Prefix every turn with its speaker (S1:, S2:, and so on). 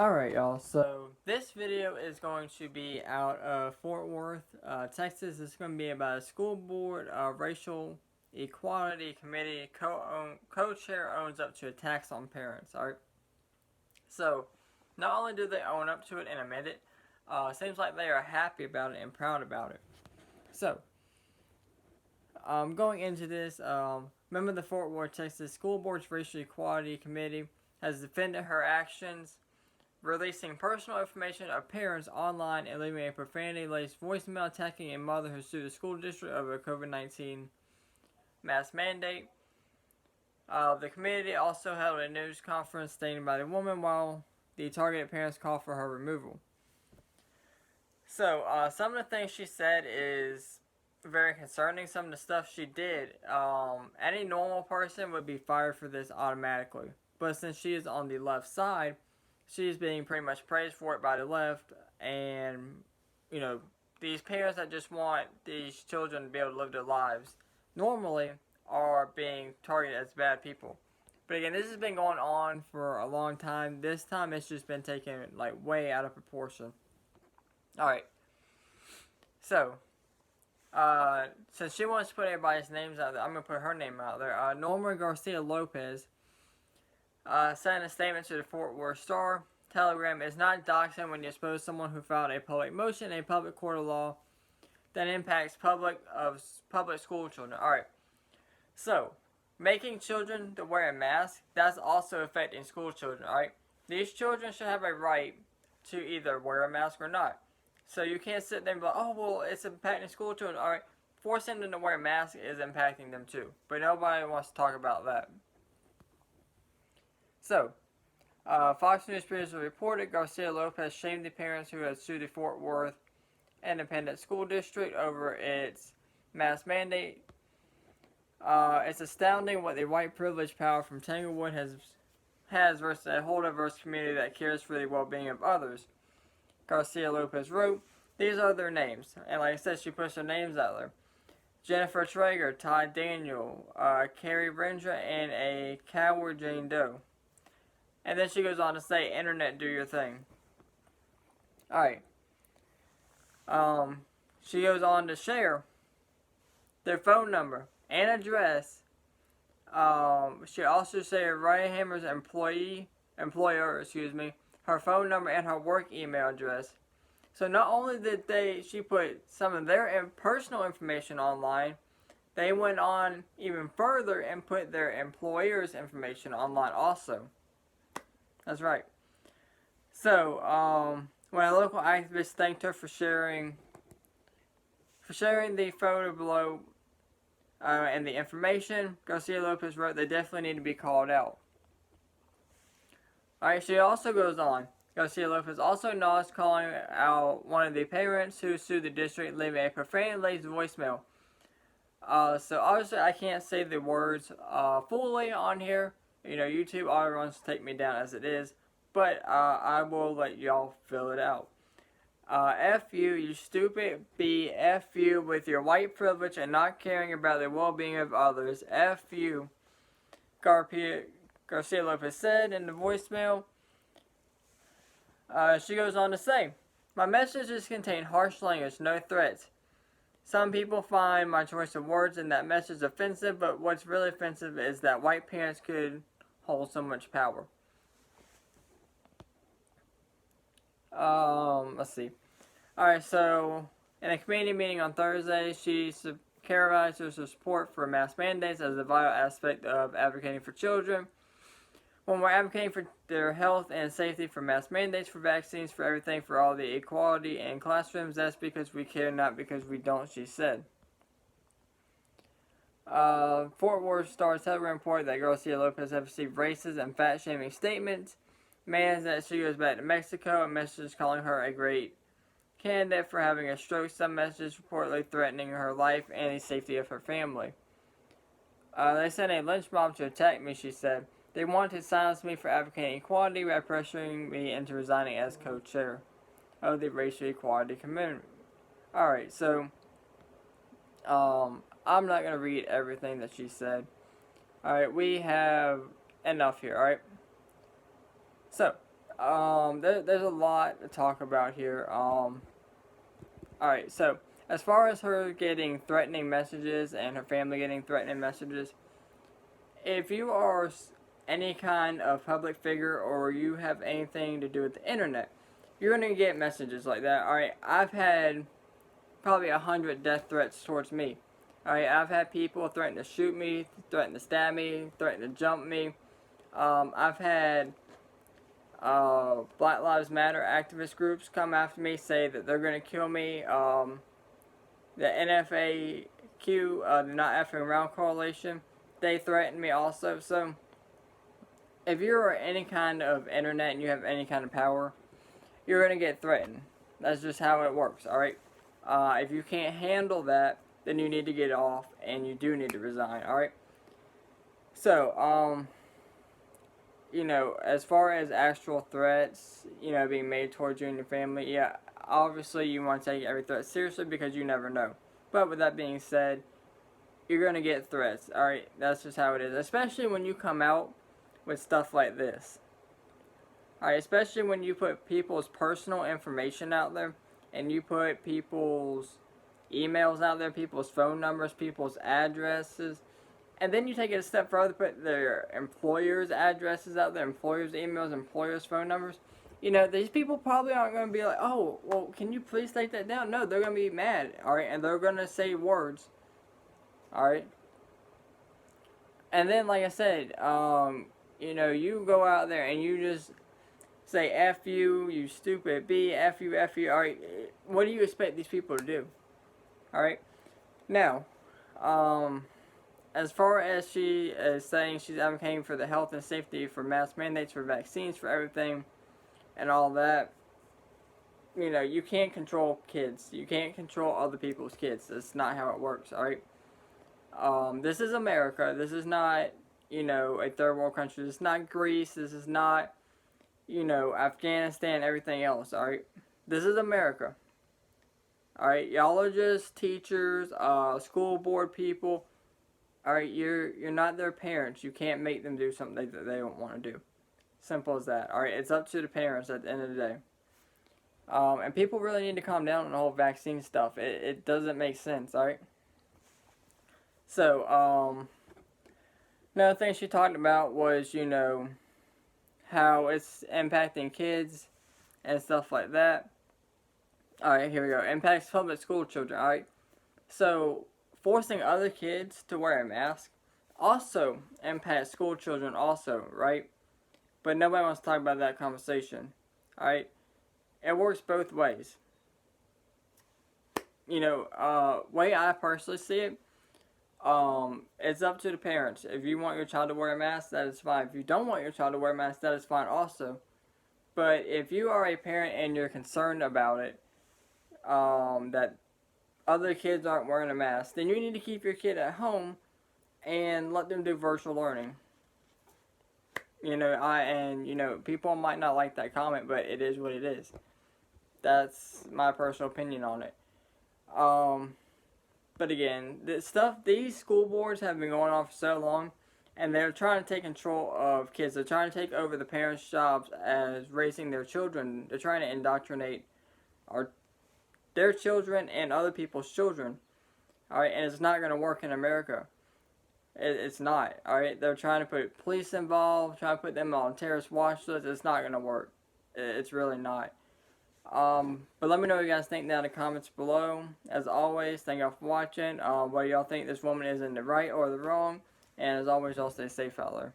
S1: Alright, y'all, so this video is going to be out of Fort Worth, Texas. It's going to be about a school board racial equality committee co-chair owns up to attacks on parents. Alright, so not only do they own up to it and admit it, seems like they are happy about it and proud about it. So, going into this, member of the Fort Worth, Texas School Board's Racial Equality Committee has defended her actions, releasing personal information of parents online and leaving a profanity-laced voicemail attacking a mother who sued the school district over a COVID-19 mask mandate. The committee also held a news conference stated by the woman while the targeted parents called for her removal. So, some of the things she said is very concerning. Some of the stuff she did, any normal person would be fired for this automatically. But since she is on the left side, she's being pretty much praised for it by the left, and, these parents that just want these children to be able to live their lives normally are being targeted as bad people. But again, this has been going on for a long time. This time it's just been taken, way out of proportion. Alright. So, since she wants to put everybody's names out there, I'm going to put her name out there. Norma Garcia Lopez sent a statement to the Fort Worth Star Telegram. It's not doxing when you expose someone who filed a public motion in a public court of law that impacts public school children. Alright, so making children to wear a mask, that's also affecting school children. Alright, these children should have a right to either wear a mask or not. So you can't sit there and be like, oh, well, it's impacting school children. Alright, forcing them to wear a mask is impacting them too. But nobody wants to talk about that. So, Fox News previously reported Garcia Lopez shamed the parents who had sued the Fort Worth Independent School District over its mask mandate. It's astounding what the white privilege power from Tanglewood has versus a whole diverse community that cares for the well-being of others. Garcia Lopez wrote, these are their names. And like I said, she puts their names out there. Jennifer Traeger, Todd Daniel, Carrie Rendra, and a coward Jane Doe. And then she goes on to say, internet, do your thing. Alright. She goes on to share their phone number and address. She also shared Ryan Hammer's employer, her phone number and her work email address. So not only did she put some of their personal information online, they went on even further and put their employer's information online also. That's right. So, when a local activist thanked her for sharing the photo below and the information, Garcia Lopez wrote they definitely need to be called out. Alright, she also goes on. Garcia Lopez also acknowledged calling out one of the parents who sued the district, leaving a profanity-laced voicemail. So obviously I can't say the words fully on here. YouTube auto runs to take me down as it is. But I will let y'all fill it out. F you, you stupid B. F you with your white privilege and not caring about the well-being of others. F you, Garcia Lopez said in the voicemail. She goes on to say, my messages contain harsh language, no threats. Some people find my choice of words in that message offensive, but what's really offensive is that white parents could hold so much power. Let's see. Alright, so in a community meeting on Thursday, she characterized her support for mask mandates as a vital aspect of advocating for children. When we're advocating for their health and safety, for mask mandates, for vaccines, for everything, for all the equality in classrooms, that's because we care, not because we don't, she said. Fort Worth Star Telegram reported that Garcia Lopez have received racist and fat-shaming statements. Man, that she goes back to Mexico, and messages calling her a great candidate for having a stroke. Some messages reportedly threatening her life and the safety of her family. They sent a lynch mob to attack me, she said. They wanted to silence me for advocating equality by pressuring me into resigning as co-chair of the Racial Equality Committee. Alright, so I'm not going to read everything that she said. Alright, we have enough here, alright? So, there's a lot to talk about here. Alright, so as far as her getting threatening messages and her family getting threatening messages, if you are any kind of public figure or you have anything to do with the internet, you're going to get messages like that. Alright, I've had probably 100 death threats towards me. Alright, I've had people threaten to shoot me, threaten to stab me, threaten to jump me. I've had Black Lives Matter activist groups come after me, say that they're going to kill me. The NFAQ, the Not Effing Around Coalition, they threatened me also. So, if you're any kind of internet and you have any kind of power, you're going to get threatened. That's just how it works, alright? If you can't handle that, then you need to get off and you do need to resign, alright? So, you know, as far as actual threats, you know, being made towards you and your family, yeah, obviously you want to take every threat seriously because you never know. But with that being said, you're going to get threats, alright? That's just how it is. Especially when you come out with stuff like this. Alright, especially when you put people's personal information out there and you put people's emails out there, people's phone numbers, people's addresses. And then you take it a step further, put their employers' addresses out there, employers' emails, employers' phone numbers. You know, these people probably aren't going to be like, oh, well, can you please take that down? No, they're going to be mad, alright? And they're going to say words, alright? And then, like I said, you know, you go out there and you just say, F you, you stupid B, F you, alright? What do you expect these people to do? Alright? Now, as far as she is saying she's advocating for the health and safety, for mask mandates, for vaccines, for everything, and all that, you know, you can't control kids. You can't control other people's kids. That's not how it works, alright? This is America. This is not, you know, a third world country. This is not Greece. This is not, you know, Afghanistan, everything else, alright? This is America. Alright, y'all are just teachers, school board people. Alright, you're not their parents. You can't make them do something that they don't want to do. Simple as that. Alright, it's up to the parents at the end of the day. And people really need to calm down on the whole vaccine stuff. It doesn't make sense, alright? So, another thing she talked about was, you know, how it's impacting kids and stuff like that. Alright, here we go. Impacts public school children, alright? So, forcing other kids to wear a mask also impacts school children also, right? But nobody wants to talk about that conversation, alright? It works both ways. You know, way I personally see it, it's up to the parents. If you want your child to wear a mask, that is fine. If you don't want your child to wear a mask, that is fine also. But if you are a parent and you're concerned about it, that other kids aren't wearing a mask, then you need to keep your kid at home and let them do virtual learning. You know, you know, people might not like that comment, but it is what it is. That's my personal opinion on it. But again, these school boards have been going on for so long, and they're trying to take control of kids. They're trying to take over the parents' jobs as raising their children. They're trying to indoctrinate their children and other people's children. Alright, and it's not going to work in America. It's not. Alright, they're trying to put police involved, trying to put them on terrorist watch lists. It's not going to work. It's really not. But let me know what you guys think down in the comments below. As always, thank y'all for watching. What do y'all think, this woman is in the right or the wrong? And as always, y'all stay safe out there.